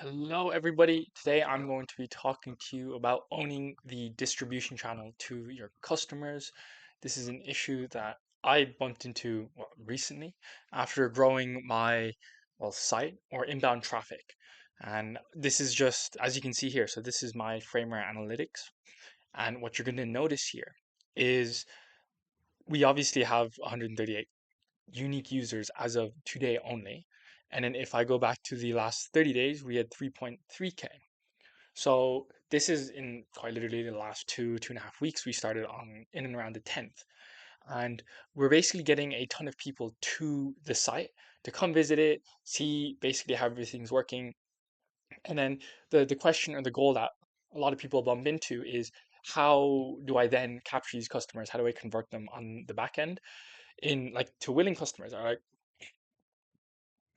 Hello, everybody. Today I'm going to be talking to you about owning the distribution channel to your customers. This is an issue that I bumped into recently after growing my site or inbound traffic. And this is just, as you can see here, so this is my Framer analytics. And what you're going to notice here is we obviously have 138 unique users as of today only. And then if I go back to the last 30 days, we had 3.3K. So this is in quite literally the last 2.5 weeks. We started on in and around the 10th. And we're basically getting a ton of people to the site to come visit it, see basically how everything's working. And then the question or the goal that a lot of people bump into is how do I then capture these customers? How do I convert them on the back end in like to willing customers? All right.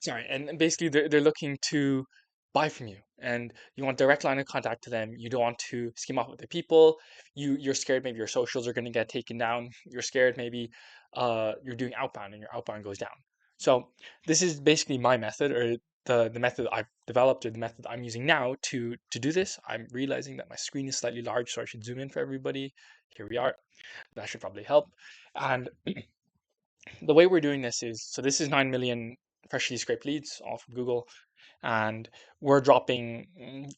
Sorry, and basically they're looking to buy from you, and you want direct line of contact to them. You don't want to scheme off with the people. You're scared maybe your socials are going to get taken down. You're scared maybe you're doing outbound and your outbound goes down. So this is basically my method, or the method I've developed, or the method I'm using now to do this. I'm realizing that my screen is slightly large, so I should zoom in for everybody. Here we are. That should probably help. And the way we're doing this is, so this is 9 million freshly scraped leads off of Google, and we're dropping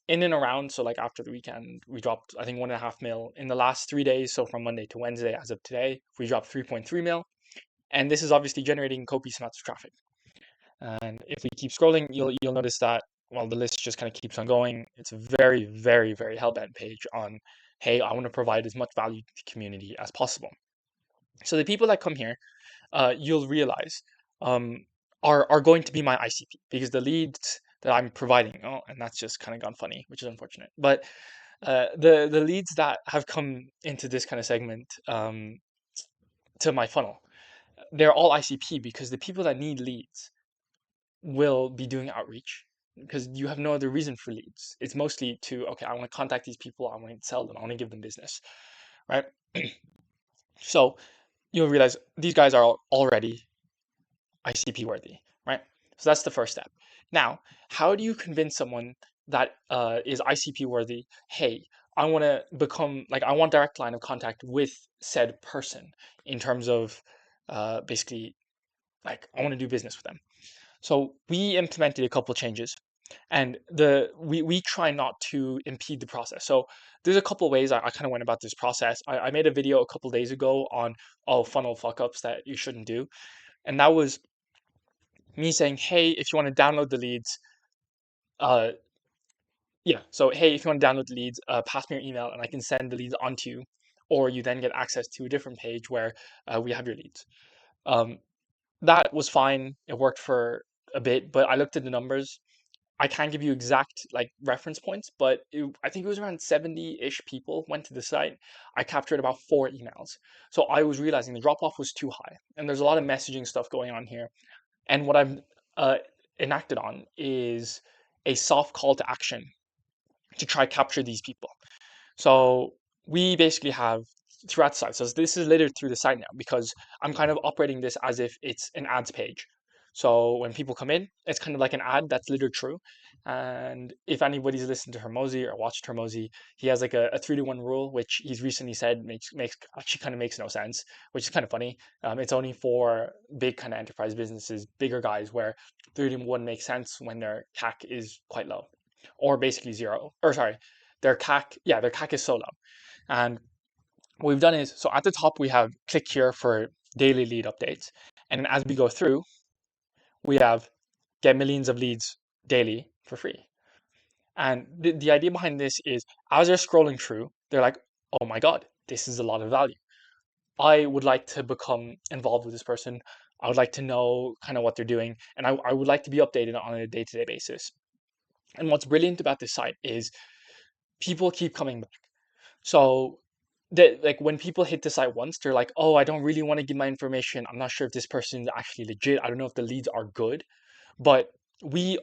in and around. So like after the weekend, we dropped, I think, 1.5 mil in the last 3 days. So from Monday to Wednesday, as of today, we dropped 3.3 mil. And this is obviously generating copious amounts of traffic. And if we keep scrolling, you'll notice that, well, the list just kind of keeps on going. It's a very, very, very hell-bent page on, hey, I want to provide as much value to the community as possible. So the people that come here, you'll realize um, are going to be my ICP, because the leads that I'm providing, oh, and that's just kind of gone funny, which is unfortunate. But the leads that have come into this kind of segment to my funnel, they're all ICP, because the people that need leads will be doing outreach, because you have no other reason for leads. It's mostly to, okay, I want to contact these people, I want to sell them, I want to give them business, right? So you'll realize these guys are already ICP worthy, right? So that's the first step. Now, how do you convince someone that is ICP worthy? Hey, I want to become, like, I want direct line of contact with said person in terms of basically, like, I want to do business with them. So we implemented a couple changes, and we try not to impede the process. So there's a couple ways I kind of went about this process. I made a video a couple days ago on funnel fuck ups that you shouldn't do, and that was me saying, hey, if you want to download the leads, uh, yeah. So, hey, if you want to download the leads, pass me your email and I can send the leads onto you. Or you then get access to a different page where we have your leads. Um, that was fine. It worked for a bit, but I looked at the numbers. I can't give you exact like reference points, but I think it was around 70-ish people went to the site. I captured about 4 emails. So I was realizing the drop off was too high. And there's a lot of messaging stuff going on here. And what I've uh, enacted on is a soft call to action to try capture these people. So we basically have throughout the site. So this is littered through the site now, because I'm kind of operating this as if it's an ads page. So when people come in, it's kind of like an ad that's littered through. And if anybody's listened to Hermosi or watched Hermosi, he has like a 3-to-1 rule, which he's recently said makes actually kind of makes no sense, which is kind of funny. It's only for big kind of enterprise businesses, bigger guys, where 3-to-1 makes sense when their CAC is quite low, or basically zero. Or sorry, their CAC is so low. And what we've done is, so at the top we have click here for daily lead updates, and then as we go through, we have get millions of leads daily for free. And the idea behind this is, as they're scrolling through, they're like, oh my God, this is a lot of value. I would like to become involved with this person. I would like to know kind of what they're doing. And I would like to be updated on a day-to-day basis. And what's brilliant about this site is people keep coming back. So that, like, when people hit the site once, they're like, oh, I don't really want to give my information. I'm not sure if this person is actually legit. I don't know if the leads are good. But we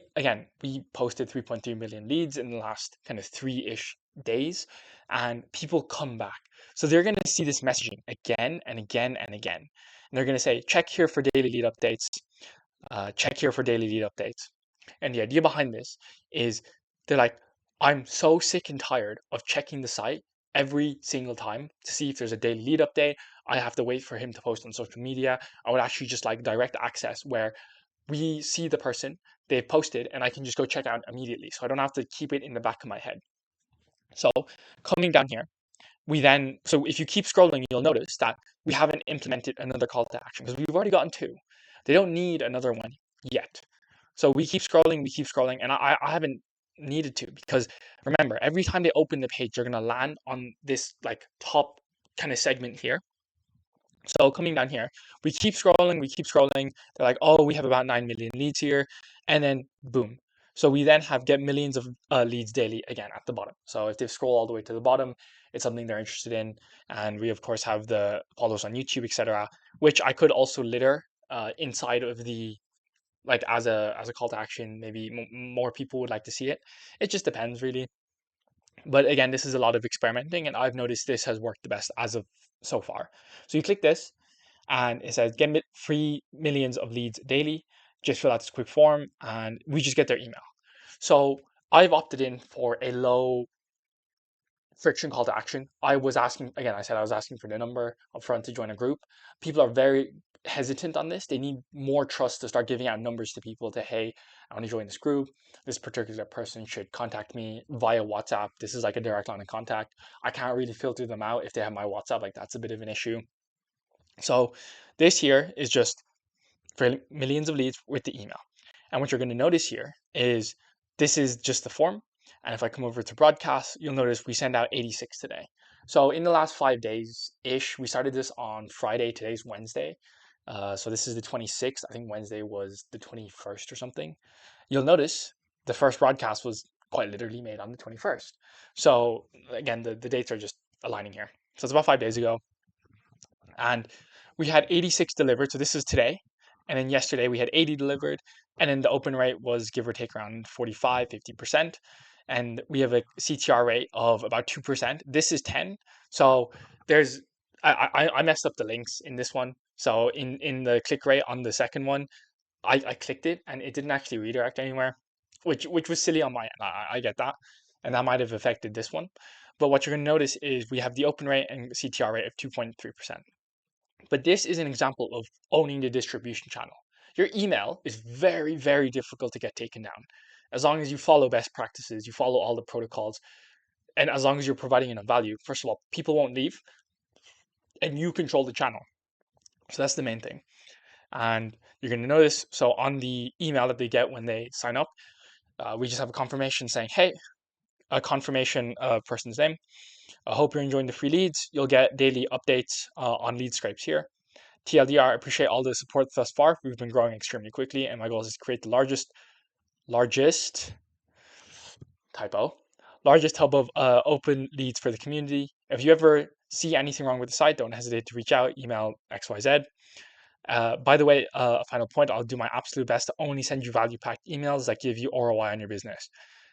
posted 3.3 million leads in the last kind of 3-ish days, and people come back. So they're going to see this messaging again and again and again. And they're going to say, check here for daily lead updates, check here for daily lead updates. And the idea behind this is they're like, I'm so sick and tired of checking the site every single time to see if there's a daily lead update. I have to wait for him to post on social media. I would actually just like direct access where we see the person, they've posted, and I can just go check out immediately. So I don't have to keep it in the back of my head. So coming down here, so if you keep scrolling, you'll notice that we haven't implemented another call to action because we've already gotten two. They don't need another one yet. So we keep scrolling, and I haven't needed to because remember, every time they open the page, they're gonna land on this like top kind of segment here. So coming down here, we keep scrolling, we keep scrolling. They're like, oh, we have about 9 million leads here. And then boom. So we then get millions of leads daily again at the bottom. So if they scroll all the way to the bottom, it's something they're interested in. And we, of course, have the follows on YouTube, etc., which I could also litter inside of the, like as a call to action. Maybe more people would like to see it. It just depends, really. But again, this is a lot of experimenting, and I've noticed this has worked the best as of so far. So you click this, and it says get free millions of leads daily. Just fill out this quick form, and we just get their email. So I've opted in for a low friction call to action. I was asking, again, I said I was asking for the number up front to join a group. People are very hesitant on this. They need more trust to start giving out numbers to people to, hey, I want to join this group. This particular person should contact me via WhatsApp. This is like a direct line of contact. I can't really filter them out if they have my WhatsApp. Like that's a bit of an issue. So this here is just for millions of leads with the email. And what you're going to notice here is this is just the form. And if I come over to broadcast, you'll notice we send out 86 today. So in the last 5 days-ish, we started this on Friday. Today's Wednesday. So this is the 26th. I think Wednesday was the 21st or something. You'll notice the first broadcast was quite literally made on the 21st. So again, the dates are just aligning here. So it's about 5 days ago. And we had 86 delivered. So this is today. And then yesterday we had 80 delivered. And then the open rate was give or take around 45, 50%. And we have a CTR rate of about 2%. This is 10. So there's, I messed up the links in this one. So in the click rate on the second one, I clicked it and it didn't actually redirect anywhere, which was silly on my end. I get that. And that might have affected this one. But what you're going to notice is we have the open rate and CTR rate of 2.3%. But this is an example of owning the distribution channel. Your email is very, very difficult to get taken down. As long as you follow best practices, you follow all the protocols, and as long as you're providing enough value, first of all, people won't leave and you control the channel. So that's the main thing. And you're going to notice, so on the email that they get when they sign up, we just have a confirmation saying, hey, a confirmation of person's name. I hope you're enjoying the free leads. You'll get daily updates on lead scrapes here. TLDR, I appreciate all the support thus far. We've been growing extremely quickly, and my goal is to create the largest typo, largest hub of open leads for the community. If you ever see anything wrong with the site, don't hesitate to reach out, email XYZ. By the way, a final point, I'll do my absolute best to only send you value-packed emails that give you ROI on your business.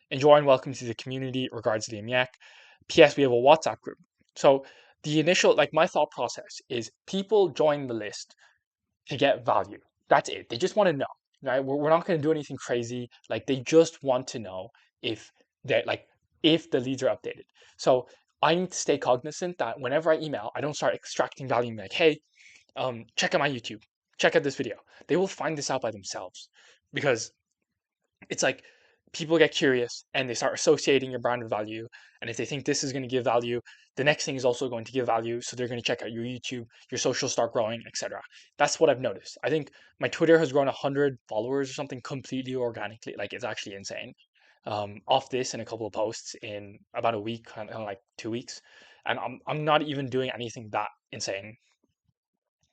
Enjoy and welcome to the community. Regards, Liam Yak. PS, we have a WhatsApp group. So the initial, like my thought process is people join the list to get value. That's it. They just want to know, right? We're not going to do anything crazy. Like they just want to know if they like if the leads are updated. So I need to stay cognizant that whenever I email, I don't start extracting value and be like, hey, check out my YouTube, check out this video. They will find this out by themselves because it's like people get curious and they start associating your brand with value. And if they think this is going to give value, the next thing is also going to give value. So they're going to check out your YouTube, your social start growing, etc. That's what I've noticed. I think my Twitter has grown 100 followers or something completely organically. Like it's actually insane. Off this and a couple of posts in about a week, kind of like 2 weeks. And I'm not even doing anything that insane.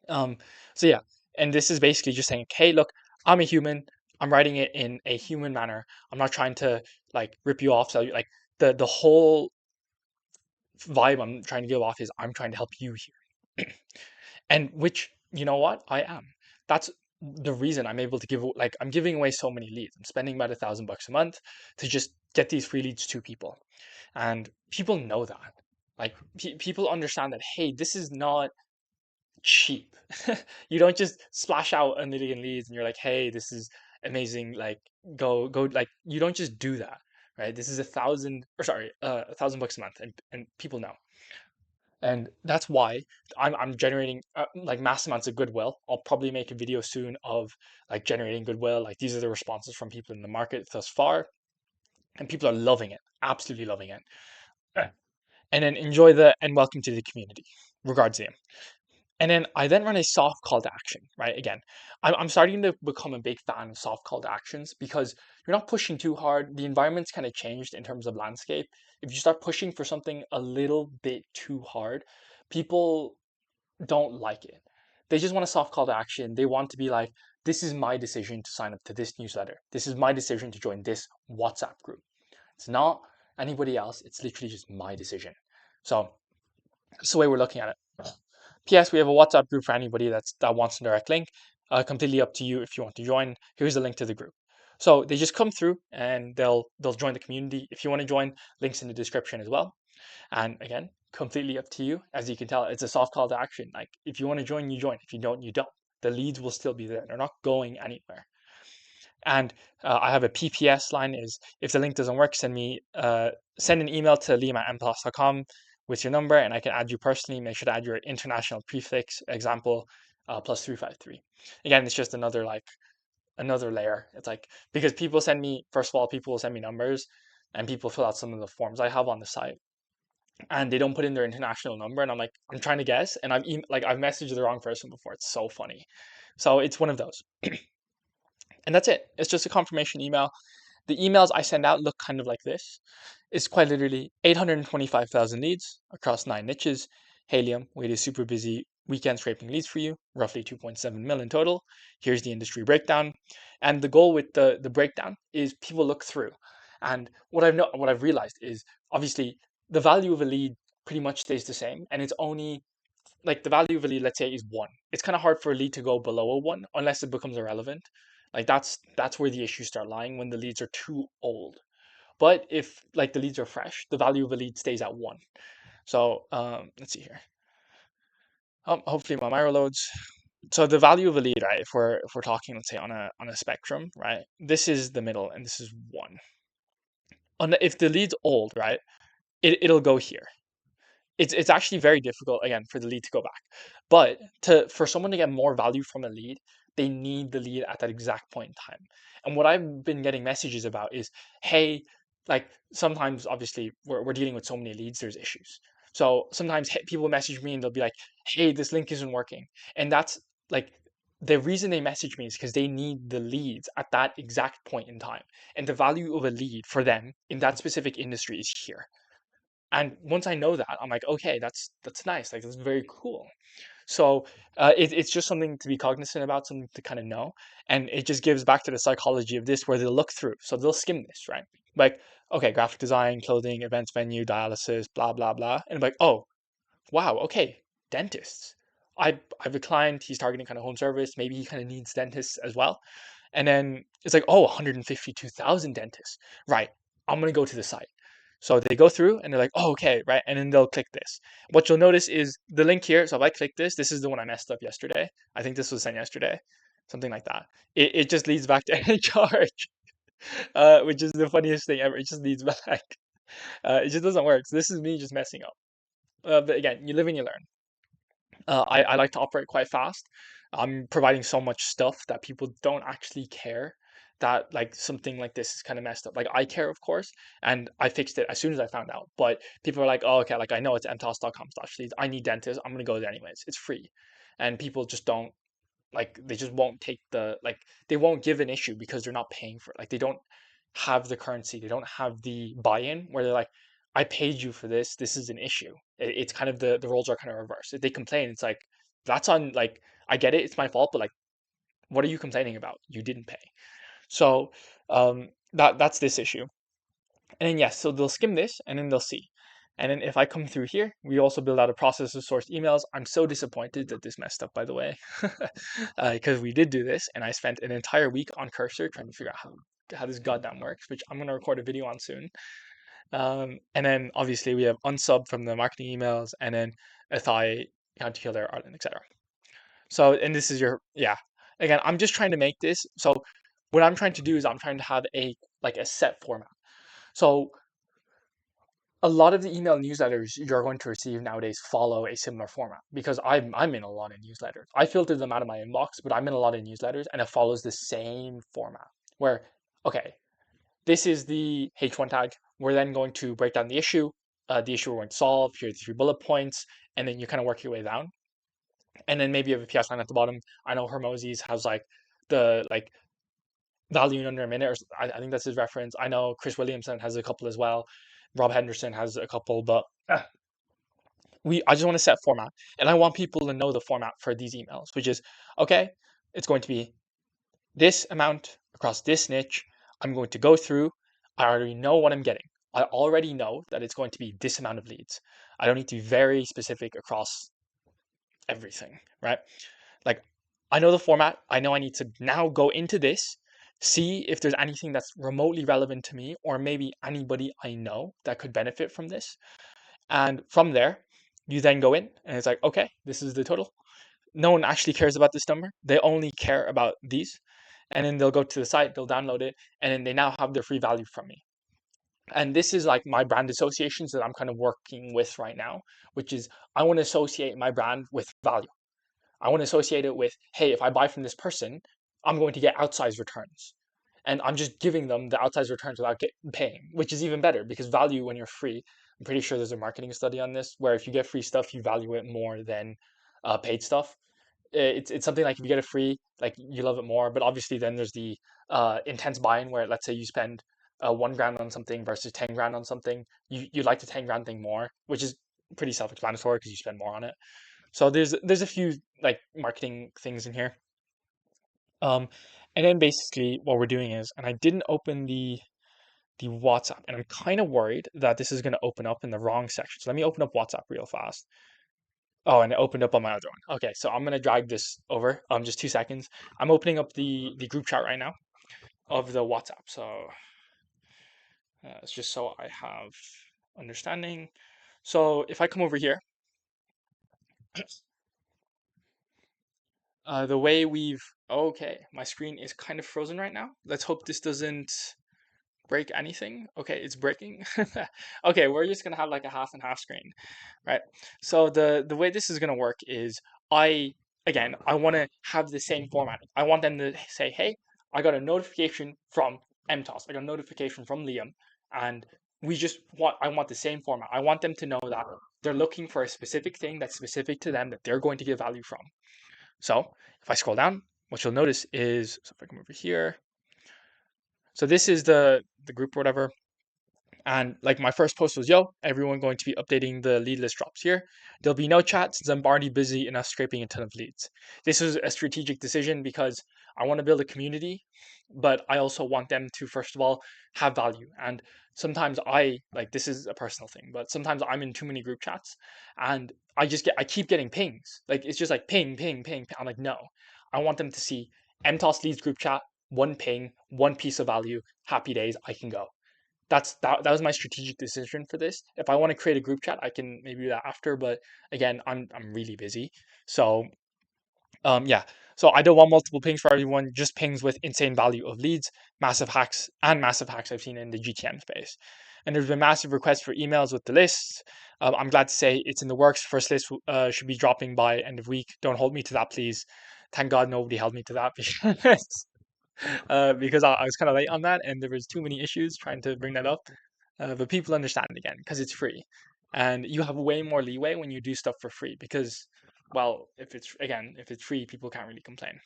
So yeah, and this is basically just saying, hey, look, I'm a human. I'm writing it in a human manner. I'm not trying to like rip you off. So like the whole vibe I'm trying to give off is I'm trying to help you here. And which, you know what, I am. That's the reason I'm able to give, like I'm giving away so many leads. I'm spending about $1,000 a month to just get these free leads to people, and people know that. Like people understand that, hey, this is not cheap. You don't just splash out 1 million leads and you're like, hey, this is amazing. Like go, like you don't just do that. right? This is $1,000 a month, and people know. And that's why I'm generating like mass amounts of goodwill. I'll probably make a video soon of like generating goodwill. Like these are the responses from people in the market thus far, and people are loving it, absolutely loving it. Yeah. And then enjoy and welcome to the community. Regards, Ian. And then I then run a soft call to action, right? Again, I'm starting to become a big fan of soft call to actions because you're not pushing too hard. The environment's kind of changed in terms of landscape. If you start pushing for something a little bit too hard, people don't like it. They just want a soft call to action. They want to be like, this is my decision to sign up to this newsletter. This is my decision to join this WhatsApp group. It's not anybody else. It's literally just my decision. So that's the way we're looking at it. P.S. We have a WhatsApp group for anybody that wants a direct link. Completely up to you if you want to join. Here's the link to the group. So they just come through and they'll join the community. If you want to join, links in the description as well. And again, completely up to you. As you can tell, it's a soft call to action. Like if you want to join, you join. If you don't, you don't. The leads will still be there. They're not going anywhere. And I have a PPS line is if the link doesn't work, send an email to liam@mplus.com with your number and I can add you personally. Make sure to add your international prefix, example, plus 353. Again, it's just another layer. It's like, because first of all, people will send me numbers and people fill out some of the forms I have on the site and they don't put in their international number. And I'm like, I'm trying to guess. And I've messaged the wrong person before. It's so funny. So it's one of those. And that's it. It's just a confirmation email. The emails I send out look kind of like this. It's quite literally 825,000 leads across 9 niches. Helium, we did super busy weekend scraping leads for you, roughly 2.7 million total. Here's the industry breakdown. And the goal with the breakdown is people look through. And what I've realized is obviously the value of a lead pretty much stays the same. And it's only like the value of a lead, let's say, is 1. It's kind of hard for a lead to go below a 1 unless it becomes irrelevant. Like that's where the issues start lying, when the leads are too old. But if like the leads are fresh, the value of a lead stays at 1. So let's see here. Hopefully my Miro loads. So the value of a lead, right? If we're talking, let's say, on a spectrum, right? This is the middle, and this is 1. If the lead's old, right, it'll go here. It's actually very difficult again for the lead to go back. But for someone to get more value from a lead, they need the lead at that exact point in time. And what I've been getting messages about is, hey, like sometimes obviously we're dealing with so many leads, there's issues. So sometimes people message me and they'll be like, hey, this link isn't working. And that's like the reason they message me is because they need the leads at that exact point in time. And the value of a lead for them in that specific industry is here. And once I know that, I'm like, okay, that's nice. Like that's very cool. So it's just something to be cognizant about, something to kind of know, and it just gives back to the psychology of this, where they'll look through. So they'll skim this, right? Like, okay, graphic design, clothing, events, venue, dialysis, blah blah blah, and I'm like, oh, wow, okay, dentists. I have a client. He's targeting kind of home service. Maybe he kind of needs dentists as well. And then it's like, oh, 152,000 dentists. Right. I'm gonna go to the site. So they go through and they're like, oh, okay, right. And then they'll click this. What you'll notice is the link here. So if I click this is the one I messed up yesterday. I think this was sent yesterday, something like that. It just leads back to HR, which is the funniest thing ever. It just leads back. It just doesn't work. So this is me just messing up. But again, you live and you learn. I like to operate quite fast. I'm providing so much stuff that people don't actually care that like something like this is kind of messed up. Like I care, of course, and I fixed it as soon as I found out. But people are like, oh, okay, like I know it's mtos.com/leads. I need dentists. I'm gonna go there anyways. It's free, and people just don't like. They just won't take they won't give an issue because they're not paying for it. Like they don't have the currency. They don't have the buy-in where they're like, I paid you for this. This is an issue. It's kind of the roles are kind of reversed. If they complain, it's like that's on like I get it. It's my fault, but like, what are you complaining about? You didn't pay. So that's this issue. And then yes, so they'll skim this and then they'll see. And then if I come through here, we also build out a process of sourced emails. I'm so disappointed that this messed up, by the way, because we did do this, and I spent an entire week on Cursor trying to figure out how this goddamn works, which I'm gonna record a video on soon. And then obviously we have unsub from the marketing emails, and then Athai, County Kildare, Ireland, etc. So, and this is yeah. Again, I'm just trying to make this. So what I'm trying to do is I'm trying to have a set format. So a lot of the email newsletters you're going to receive nowadays follow a similar format because I'm in a lot of newsletters. I filter them out of my inbox, but I'm in a lot of newsletters and it follows the same format where, okay, this is the H1 tag. We're then going to break down the issue we're going to solve. Here are the 3 bullet points, and then you kind of work your way down. And then maybe you have a PS line at the bottom. I know Hermoses has like the like value in under a minute, or I think that's his reference. I know Chris Williamson has a couple as well. Rob Henderson has a couple, but I just want to set format, and I want people to know the format for these emails, which is okay. It's going to be this amount across this niche. I'm going to go through. I already know what I'm getting. I already know that it's going to be this amount of leads. I don't need to be very specific across everything, right? Like, I know the format. I know I need to now go into this, see if there's anything that's remotely relevant to me, or maybe anybody I know that could benefit from this. And from there, you then go in and it's like, okay, this is the total. No one actually cares about this number. They only care about these. And then they'll go to the site, they'll download it, and then they now have their free value from me. And this is like my brand associations that I'm kind of working with right now, which is I want to associate my brand with value. I want to associate it with, hey, if I buy from this person, I'm going to get outsized returns. And I'm just giving them the outsized returns without paying, which is even better because value when you're free. I'm pretty sure there's a marketing study on this where if you get free stuff, you value it more than paid stuff. It's something like if you get it free, like you love it more. But obviously, then there's the intense buy-in where let's say you spend 1 grand on something versus 10 grand on something. You like the 10 grand thing more, which is pretty self-explanatory because you spend more on it. So there's a few like marketing things in here. Um, and then basically what we're doing is, and I didn't open the WhatsApp, and I'm kind of worried that this is going to open up in the wrong section. So let me open up WhatsApp real fast. Oh, and it opened up on my other one. Okay, so I'm gonna drag this over. Just 2 seconds. I'm opening up the group chat right now of the WhatsApp. So it's just so I have understanding. So if I come over here, the way we've okay, my screen is kind of frozen right now. Let's hope this doesn't break anything. Okay, it's breaking. Okay, we're just gonna have like a half and half screen, right? So the way this is gonna work is I want to have the same format. I want them to say, hey, I got a notification from MTOS. I got a notification from Liam, and I want the same format. I want them to know that they're looking for a specific thing that's specific to them that they're going to get value from. So if I scroll down, what you'll notice is, so if I come over here, so this is the group or whatever. And like my first post was, yo, everyone going to be updating the lead list drops here. There'll be no chat since I'm already busy enough scraping a ton of leads. This was a strategic decision because I want to build a community, but I also want them to, first of all, have value. And sometimes this is a personal thing, but sometimes I'm in too many group chats and I keep getting pings. Like it's just like ping, ping, ping, ping. I'm like, no, I want them to see MTOS leads group chat, one ping, one piece of value, happy days, I can go. That was my strategic decision for this. If I want to create a group chat, I can maybe do that after. But again, I'm really busy, so yeah. So I don't want multiple pings for everyone. Just pings with insane value of leads, massive hacks, and massive hacks I've seen in the GTM space. And there's been massive requests for emails with the lists. I'm glad to say it's in the works. First list should be dropping by end of week. Don't hold me to that, please. Thank God nobody held me to that because I was kind of late on that, and there was too many issues trying to bring that up. But people understand again because it's free, and you have way more leeway when you do stuff for free because, well, if it's free, people can't really complain.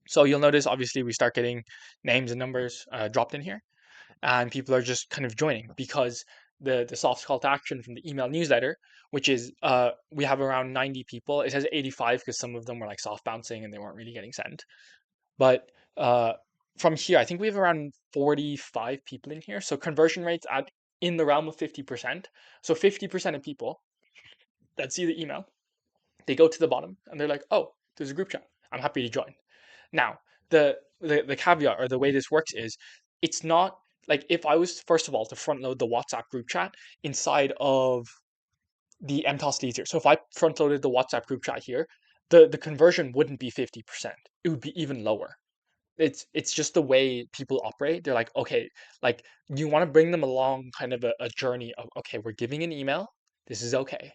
So you'll notice, obviously, we start getting names and numbers dropped in here, and people are just kind of joining because the soft call to action from the email newsletter, which is we have around 90 people. It says 85 because some of them were like soft bouncing and they weren't really getting sent. But from here, I think we have around 45 people in here. So conversion rates at in the realm of 50%. So 50% of people that see the email, they go to the bottom and they're like, oh, there's a group chat. I'm happy to join. Now, the caveat or the way this works is it's not like if I was, first of all, to front load the WhatsApp group chat inside of the MTOS leads here. So if I front loaded the WhatsApp group chat here, the conversion wouldn't be 50%. It would be even lower. it's just the way people operate. They're like, okay, like you want to bring them along kind of a journey of, okay, we're giving an email, this is okay.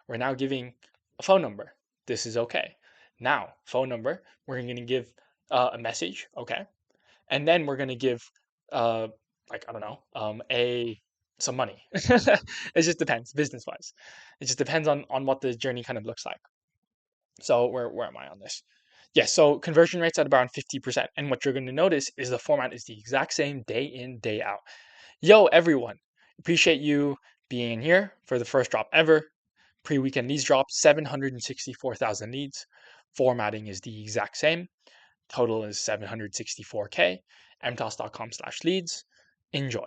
We're now giving a phone number, this is okay. Now, phone number, we're going to give a message, okay, and then we're going to give uh like I don't know, a some money. It just depends business wise. It just depends on what the journey kind of looks like. So where am I on this? Yeah, so conversion rates at around 50%. And what you're going to notice is the format is the exact same day in, day out. Yo, everyone, appreciate you being in here for the first drop ever. Pre-weekend leads drop, 764,000 leads. Formatting is the exact same. Total is 764K. mtos.com/leads. Enjoy,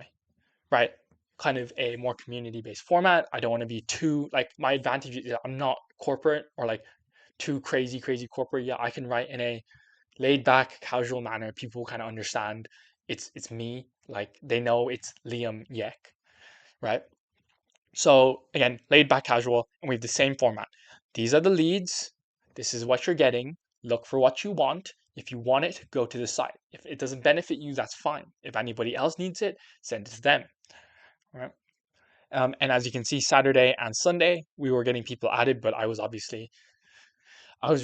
right? Kind of a more community-based format. I don't want to be too, like, my advantage is I'm not corporate or like too crazy corporate. Yeah, I can write in a laid back, casual manner. People kind of understand it's me. Like they know it's Liam Yek, right? So again, laid back, casual, and we have the same format. These are the leads. This is what you're getting. Look for what you want. If you want it, go to the site. If it doesn't benefit you, that's fine. If anybody else needs it, send it to them. Right? And as you can see, Saturday and Sunday, we were getting people added, but I was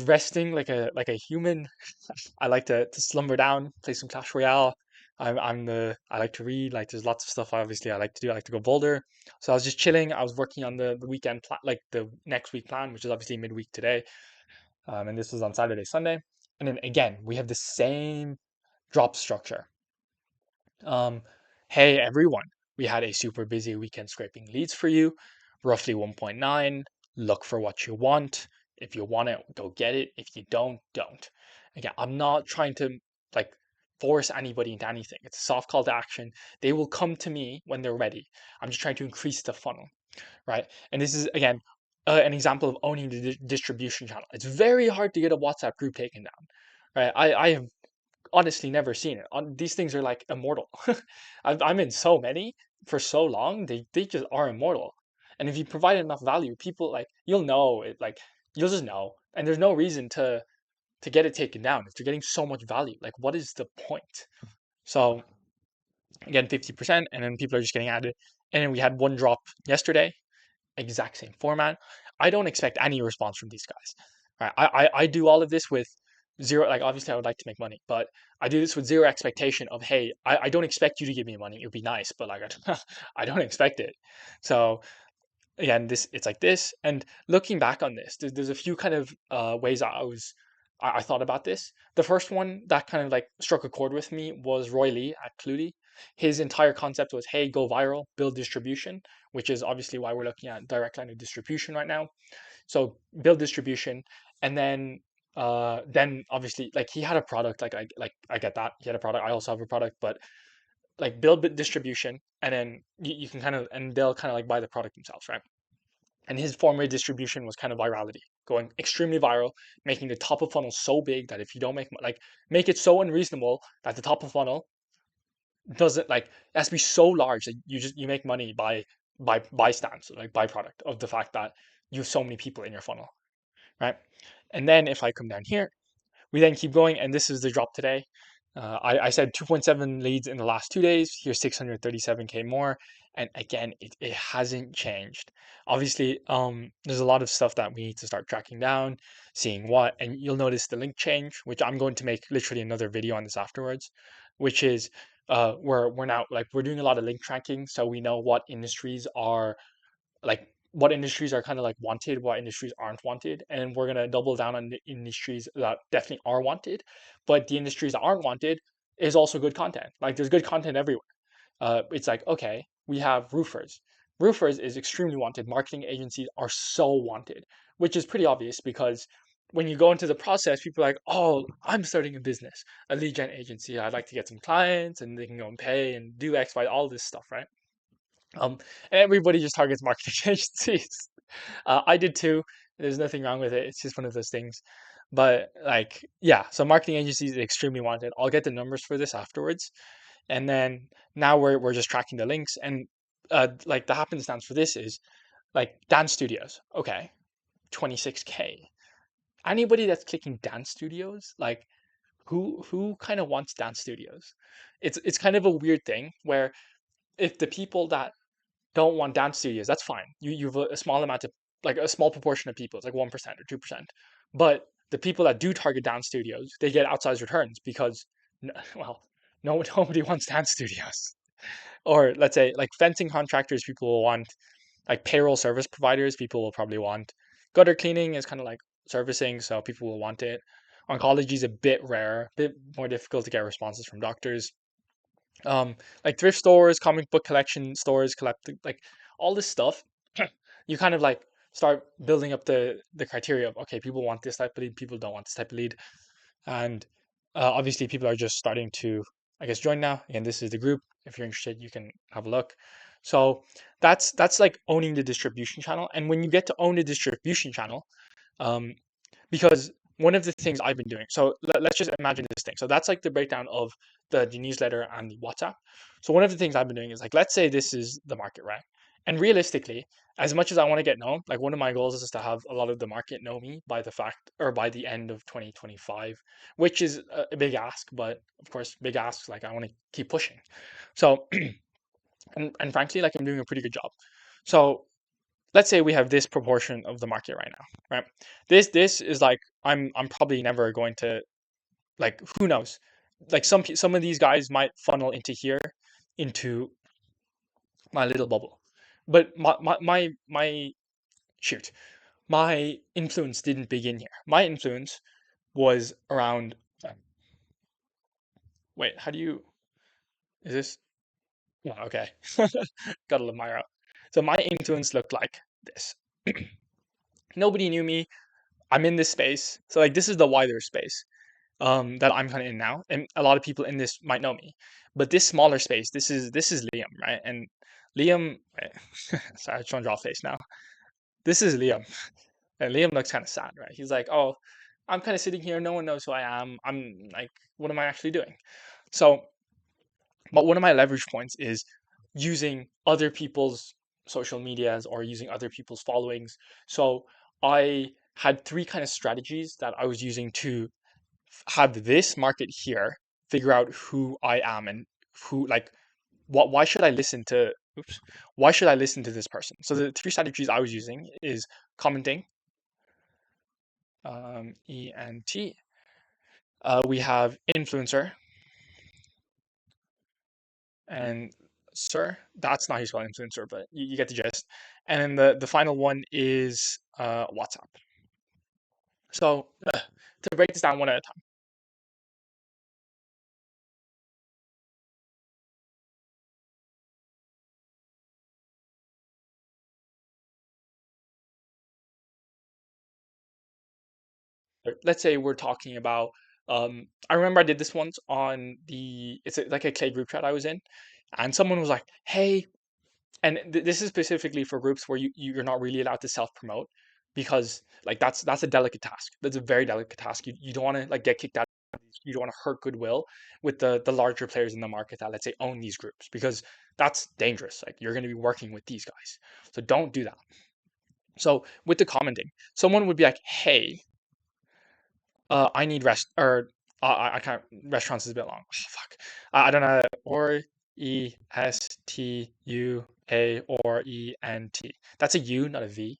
resting like a human. I like to slumber down, play some Clash Royale. I like to read. Like there's lots of stuff obviously I like to do. I like to go boulder. So I was just chilling. I was working on the weekend plan, like the next week plan, which is obviously midweek today. And this was on Saturday, Sunday. And then again, we have the same drop structure. Um, hey everyone, we had a super busy weekend scraping leads for you, roughly 1.9. Look for what you want. If you want it, go get it. If you don't, don't. Again, I'm not trying to like force anybody into anything. It's a soft call to action. They will come to me when they're ready. I'm just trying to increase the funnel, right? And this is again an example of owning the distribution channel. It's very hard to get a WhatsApp group taken down, right? I have honestly never seen it. These things are like immortal. I'm in so many for so long. They just are immortal. And if you provide enough value, people like you'll know it. Like you'll just know. And there's no reason to get it taken down if you're getting so much value. Like what is the point? So again, 50%, and then people are just getting added. And then we had one drop yesterday, exact same format. I don't expect any response from these guys. Right? I do all of this with zero, like obviously I would like to make money, but I do this with zero expectation of, hey, I don't expect you to give me money. It would be nice, but like I don't expect it. So again, this it's like this. And looking back on this, there's a few kind of ways I thought about this. The first one that kind of like struck a chord with me was Roy Lee at Cluedy. His entire concept was, hey, go viral, build distribution, which is obviously why we're looking at direct line of distribution right now. So build distribution, and then obviously like he had a product, I get that he had a product. I also have a product, but like build distribution, and then you can kind of, and they'll kind of like buy the product themselves, right? And his former distribution was kind of virality, going extremely viral, making the top of funnel so big that if you don't make it so unreasonable that the top of funnel doesn't like, it has to be so large that you make money by bystands, like byproduct of the fact that you have so many people in your funnel, right? And then if I come down here, we then keep going, and this is the drop today. I said 2.7 leads in the last 2 days. Here's 637K more. And again, it hasn't changed. Obviously, there's a lot of stuff that we need to start tracking down, seeing what, and you'll notice the link change, which I'm going to make literally another video on this afterwards, which is we're now like we're doing a lot of link tracking, so we know what industries are like what industries are kind of like wanted, what industries aren't wanted, and we're gonna double down on the industries that definitely are wanted. But the industries that aren't wanted is also good content. Like there's good content everywhere. It's like okay, we have roofers. Roofers is extremely wanted. Marketing agencies are so wanted, which is pretty obvious because when you go into the process, people are like, "Oh, I'm starting a business, a lead gen agency. I'd like to get some clients, and they can go and pay and do X, Y, all this stuff, right?" Um, and everybody just targets marketing agencies. I did too. There's nothing wrong with it. It's just one of those things. But like, yeah, so marketing agencies are extremely wanted. I'll get the numbers for this afterwards. And then now we're just tracking the links. And like the happenstance for this is like dance studios. Okay, 26K. Anybody that's clicking dance studios, like who kind of wants dance studios? It's kind of a weird thing where if the people that don't want dance studios, that's fine. You have a small amount of like a small proportion of people, it's like 1% or 2%. But the people that do target dance studios, they get outsized returns because well, nobody wants dance studios. Or let's say like fencing contractors, people will want like payroll service providers, people will probably want gutter cleaning is kind of like servicing, so people will want it. Oncology is a bit rare, a bit more difficult to get responses from doctors. Like thrift stores, comic book collection stores, collect like all this stuff. You kind of like start building up the criteria of okay, people want this type of lead, people don't want this type of lead, and obviously people are just starting to I guess join now. Again, this is the group. If you're interested, you can have a look. So that's like owning the distribution channel, and when you get to own the distribution channel, um, because one of the things I've been doing, so let's just imagine this thing. So that's like the breakdown of the newsletter and the WhatsApp. So one of the things I've been doing is like, let's say this is the market, right? And realistically, as much as I want to get known, like one of my goals is to have a lot of the market know me by the fact or by the end of 2025, which is a big ask, but of course, big asks, like I want to keep pushing. So, and frankly, like I'm doing a pretty good job. So let's say we have this proportion of the market right now, right? This is like I'm probably never going to like who knows, like some of these guys might funnel into here, into my little bubble, but my shoot, my influence didn't begin here. My influence was around. Wait, how do you? Is this? Yeah, okay. Gotta love Myra. So my influence looked like this. Nobody knew me. I'm in this space. So like this is the wider space that I'm kind of in now, and a lot of people in this might know me. But this smaller space, this is Liam, right? And Liam, sorry, I just want to draw a face now. This is Liam, and Liam looks kind of sad, right? He's like, oh, I'm kind of sitting here, no one knows who I am. I'm like, what am I actually doing? So, but one of my leverage points is using other people's social medias or using other people's followings. So I had three kind of strategies that I was using to have this market here figure out who I am and who like what why should I listen to oops why should I listen to this person. So the three strategies I was using is commenting, ENT. We have influencer and sir. That's not how you spell influencer, but you get the gist. And then the final one is WhatsApp. So to break this down one at a time. Let's say we're talking about I remember I did this once on the like a Clay group chat I was in, and someone was like, hey, and this is specifically for groups where you're not really allowed to self promote, because like that's a delicate task. That's a very delicate task. You don't want to like get kicked out. You don't want to hurt goodwill with the larger players in the market that, let's say, own these groups, because that's dangerous. Like you're going to be working with these guys, so don't do that. So with the commenting, someone would be like, hey, I need rest or I can't. Restaurants is a bit long. Oh, fuck. I don't know. Restuaorent. That's a U, not a V.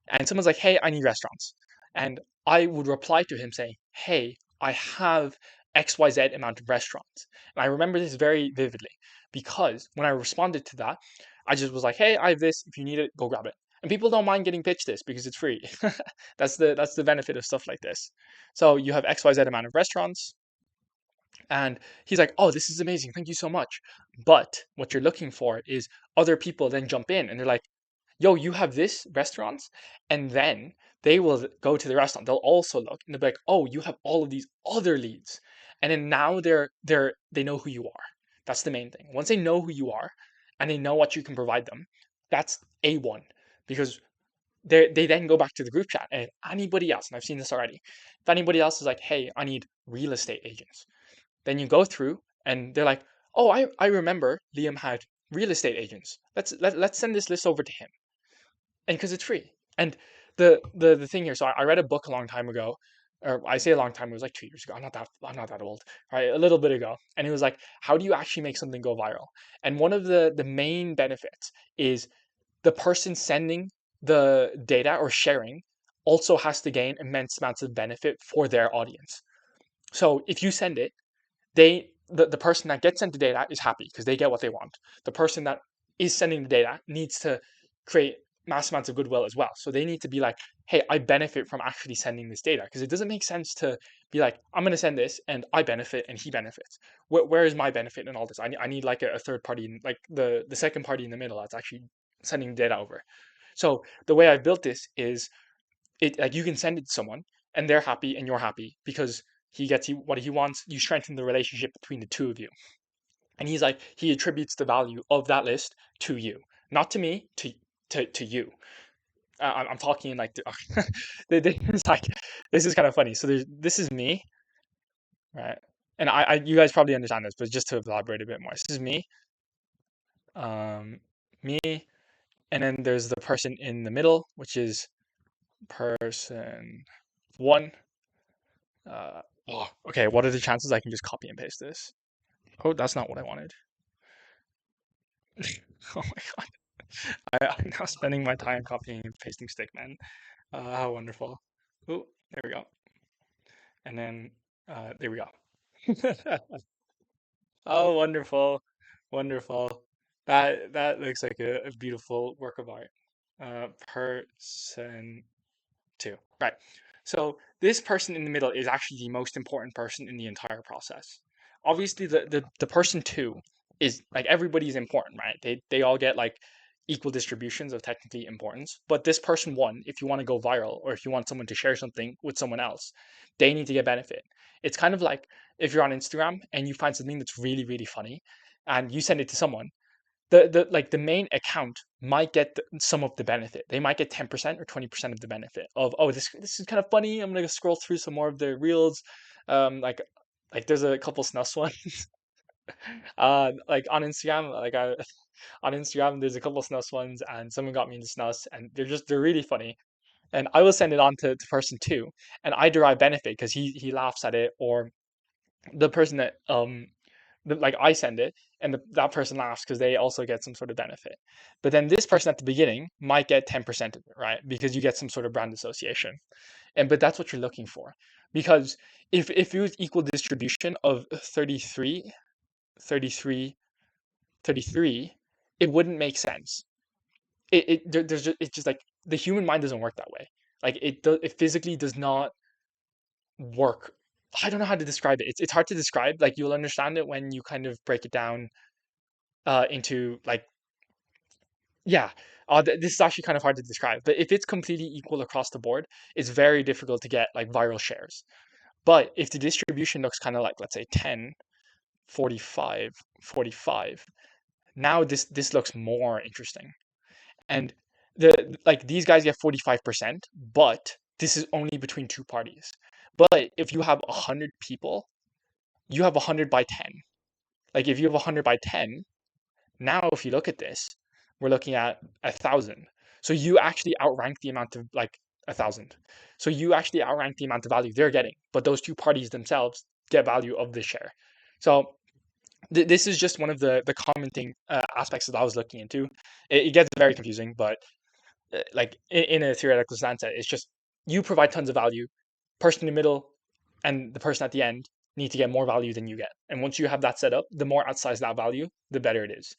And someone's like, "Hey, I need restaurants," and I would reply to him saying, "Hey, I have XYZ amount of restaurants." And I remember this very vividly because when I responded to that, I just was like, "Hey, I have this. If you need it, go grab it." And people don't mind getting pitched this because it's free. That's the benefit of stuff like this. So you have XYZ amount of restaurants, and he's like, "Oh, this is amazing. Thank you so much." But what you're looking for is other people then jump in and they're like, yo, you have this restaurants, and then they will go to the restaurant. They'll also look and they'll be like, oh, you have all of these other leads, and then now they know who you are. That's the main thing. Once they know who you are, and they know what you can provide them, that's A1, because they then go back to the group chat, and if anybody else, and I've seen this already, if anybody else is like, hey, I need real estate agents, then you go through and they're like, oh, I remember Liam had real estate agents. Let's send this list over to him, and because it's free. And the thing here, so I read a book a long time ago. or I say a long time, it was like 2 years ago. I'm not that old, right? A little bit ago. And it was like, how do you actually make something go viral? And one of the main benefits is the person sending the data or sharing also has to gain immense amounts of benefit for their audience. So if you send it, the person that gets sent the data is happy because they get what they want. The person that is sending the data needs to create mass amounts of goodwill as well. So they need to be like, hey, I benefit from actually sending this data, because it doesn't make sense to be like, I'm going to send this and I benefit and he benefits. Where is my benefit in all this? I need like a third party, like the second party in the middle that's actually sending the data over. So the way I've built this is it like you can send it to someone and they're happy and you're happy because he gets what he wants. You strengthen the relationship between the two of you. And he's like, he attributes the value of that list to you, not to me, to you. I'm talking like, it's like, this is kind of funny. So this is me, right? And you guys probably understand this, but just to elaborate a bit more, this is me, um, me, and then there's the person in the middle, which is person one. Okay, what are the chances I can just copy and paste this? Oh, that's not what I wanted. Oh my god. I'm now spending my time copying and pasting Stickman. How wonderful. Oh, there we go. And then there we go. Oh, wonderful. Wonderful. That looks like a beautiful work of art. Person two. Right. So this person in the middle is actually the most important person in the entire process. Obviously, the person two is like, everybody's important, right? They all get like equal distributions of technically importance. But this person one, if you want to go viral or if you want someone to share something with someone else, they need to get benefit. It's kind of like if you're on Instagram and you find something that's really, really funny and you send it to someone, the main account might get some of the benefit. They might get 10% or 20% of the benefit of, oh, this is kind of funny. I'm gonna scroll through some more of the reels. Like there's a couple snus ones. Like on Instagram, on Instagram there's a couple snus ones, and someone got me into snus, and they're really funny. And I will send it on to person two, and I derive benefit because he laughs at it, or the person that like I send it and that person laughs because they also get some sort of benefit. But then this person at the beginning might get 10% of it, right? Because you get some sort of brand association. But that's what you're looking for. Because if it was equal distribution of 33, 33, 33, it wouldn't make sense. It's just like the human mind doesn't work that way. Like it physically does not work. I don't know how to describe it. It's hard to describe. Like, you'll understand it when you kind of break it down into like, yeah. This is actually kind of hard to describe. But if it's completely equal across the board, it's very difficult to get like viral shares. But if the distribution looks kind of like, let's say, 10, 45, 45, now this looks more interesting. And like these guys get 45%, but this is only between two parties. But if you have 100 people, you have 100 by 10. Like if you have 100 by 10, now if you look at this, we're looking at 1,000. So you actually outrank the amount of like 1,000. So you actually outrank the amount of value they're getting, but those two parties themselves get value of the share. So this is just one of the commenting aspects that I was looking into. It gets very confusing, but like in a theoretical sense, it's just you provide tons of value. Person in the middle and the person at the end need to get more value than you get. And once you have that set up, the more outsized that value, the better it is.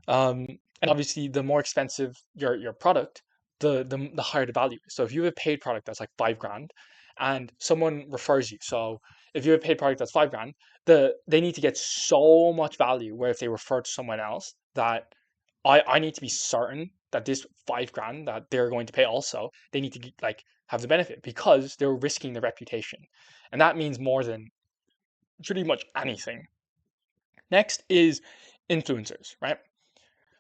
Um, and obviously, the more expensive your product, the higher the value. So if you have a paid product that's like 5 grand, and someone refers you, so if you have a paid product that's 5 grand, they need to get so much value. Where if they refer to someone else, that I need to be certain that this 5 grand that they're going to pay also, they need to like have the benefit because they're risking the reputation, and that means more than pretty much anything. Next is influencers, right?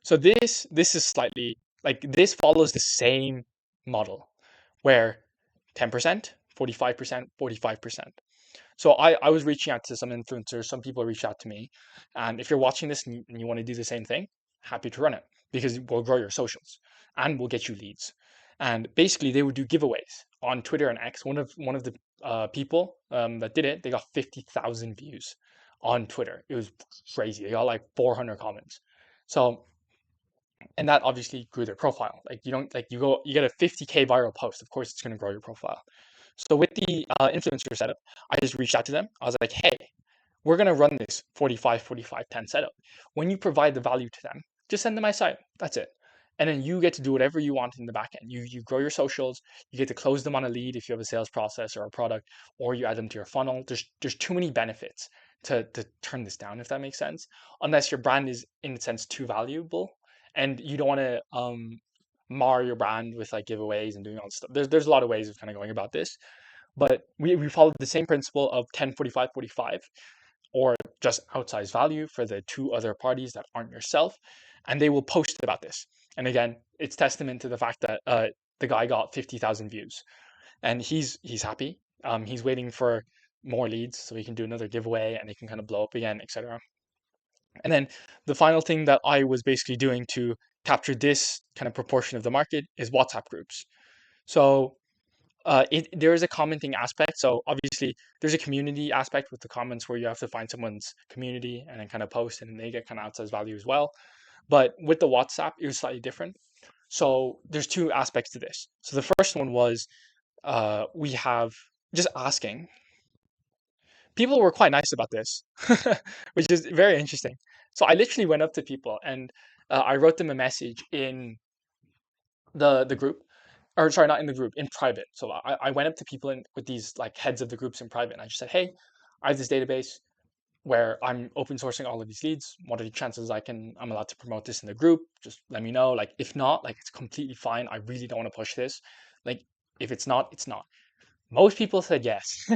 So this is slightly like, this follows the same model where 10%, 45%, 45%. So I was reaching out to some influencers, some people reached out to me. And if you're watching this and you want to do the same thing, happy to run it, because we'll grow your socials and we'll get you leads. And basically they would do giveaways on Twitter and X. One of the people that did it, they got 50,000 views on Twitter. It was crazy. They got like 400 comments. So, and that obviously grew their profile. Like you don't like you get a 50K viral post. Of course, it's going to grow your profile. So with the influencer setup, I just reached out to them. I was like, hey, we're going to run this 45, 45, 10 setup. When you provide the value to them, just send them my site. That's it. And then you get to do whatever you want in the back end. You grow your socials. You get to close them on a lead if you have a sales process or a product, or you add them to your funnel. There's too many benefits to turn this down, if that makes sense. Unless your brand is in a sense too valuable, and you don't want to mar your brand with like giveaways and doing all this stuff. There's a lot of ways of kind of going about this, but we followed the same principle of 10, 45, 45, or just outsized value for the two other parties that aren't yourself, and they will post about this. And again, it's testament to the fact that the guy got 50,000 views, and he's happy. He's waiting for more leads so he can do another giveaway and it can kind of blow up again, etc. And then the final thing that I was basically doing to capture this kind of proportion of the market is WhatsApp groups. So there is a commenting aspect. So obviously there's a community aspect with the comments where you have to find someone's community and then kind of post and they get kind of outsized value as well. But with the WhatsApp, it was slightly different. So there's two aspects to this. So the first one was we have just asking. People were quite nice about this, which is very interesting. So I literally went up to people and I wrote them a message in the group, or sorry, not in the group, in private. So I went up to people with these like heads of the groups in private, and I just said, hey, I have this database where I'm open sourcing all of these leads. What are the chances I'm allowed to promote this in the group? Just let me know. Like if not, like it's completely fine. I really don't want to push this. Like if it's not, it's not. Most people said yes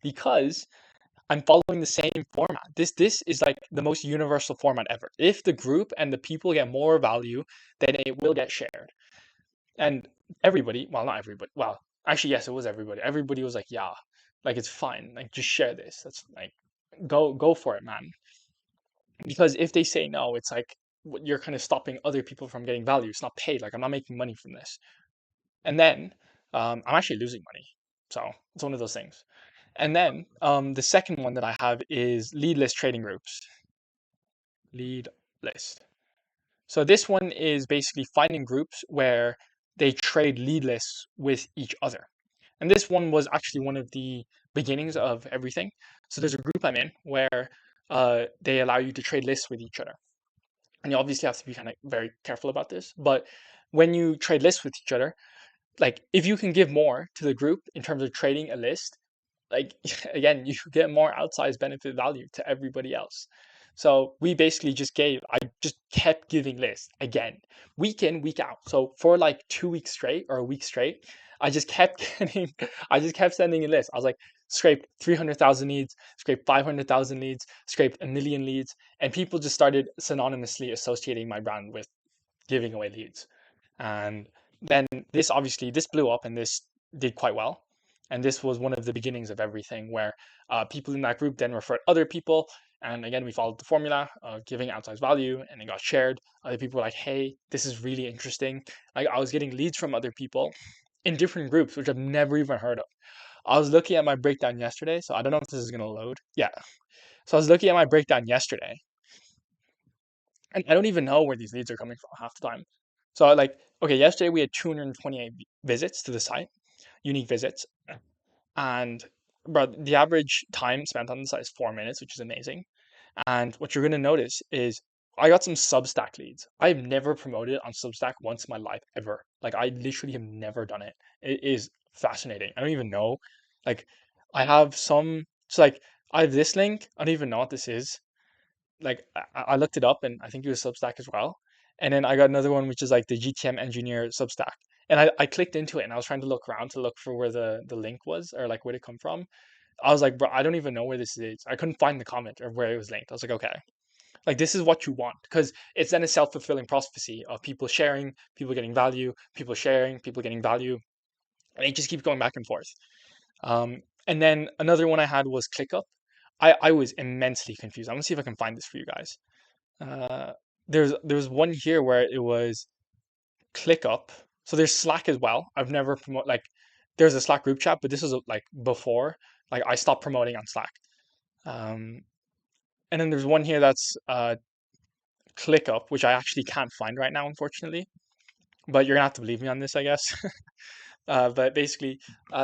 because I'm following the same format. This is like the most universal format ever. If the group and the people get more value, then it will get shared. And everybody, well, not everybody, well, actually, yes, it was everybody. Everybody was like, yeah, like it's fine. Like just share this. That's like go for it, man. Because if they say no, it's like you're kind of stopping other people from getting value. It's not paid. Like I'm not making money from this. And then I'm actually losing money. So it's one of those things. And then the second one that I have is lead list trading groups. Lead list. So this one is basically finding groups where they trade lead lists with each other. And this one was actually one of the beginnings of everything. So there's a group I'm in where they allow you to trade lists with each other. And you obviously have to be kind of very careful about this. But when you trade lists with each other, like if you can give more to the group in terms of trading a list, like again, you get more outsized benefit value to everybody else. So we basically I just kept giving lists again, week in, week out. So for like 2 weeks straight or a week straight, I just kept I just kept sending in lists. I was like, scraped 300,000 leads, scraped 500,000 leads, scraped a million leads. And people just started synonymously associating my brand with giving away leads. And then this blew up and this did quite well. And this was one of the beginnings of everything where people in that group then referred other people. And again, we followed the formula of giving outsized value and it got shared. Other people were like, hey, this is really interesting. Like I was getting leads from other people in different groups, which I've never even heard of. I was looking at my breakdown yesterday. So I don't know if this is going to load. Yeah. So I was looking at my breakdown yesterday and I don't even know where these leads are coming from half the time. So like, okay, yesterday we had 228 visits to the site, unique visits. And bro, the average time spent on the site is 4 minutes, which is amazing. And what you're going to notice is I got some Substack leads. I've never promoted on Substack once in my life ever. Like I literally have never done it. It is fascinating. I don't even know. Like I have some. It's like I have this link. I don't even know what this is. Like I looked it up and I think it was Substack as well. And then I got another one which is like the GTM engineer Substack. And I clicked into it and I was trying to look around to look for where the link was or like where it come from. I was like, bro, I don't even know where this is. I couldn't find the comment or where it was linked. I was like, okay, like this is what you want because it's then a self-fulfilling prophecy of people sharing, people getting value, people sharing, people getting value, and it just keeps going back and forth. And then another one I had was ClickUp. I was immensely confused. I'm gonna see if I can find this for you guys. Uh, there's one here where it was ClickUp. So there's Slack as well. I've never promote like there's a Slack group chat, but this was like before, like I stopped promoting on Slack. Um, and then there's one here that's ClickUp, which I actually can't find right now, unfortunately. But you're gonna have to believe me on this, I guess. But basically,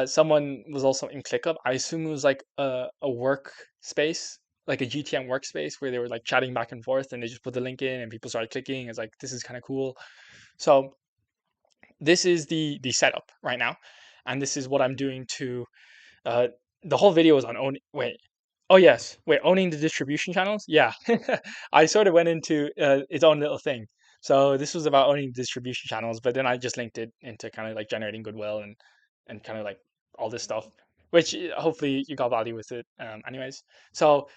someone was also in ClickUp. I assume it was like a work space, like a GTM workspace where they were like chatting back and forth, and they just put the link in, and people started clicking. It's like this is kind of cool. So this is the setup right now, and this is what I'm doing to. Uh, the whole video is on own. Wait, oh yes, wait, owning the distribution channels. Yeah, I sort of went into its own little thing. So this was about owning distribution channels, but then I just linked it into kind of like generating goodwill and kind of like all this stuff, which hopefully you got value with it. Anyways, so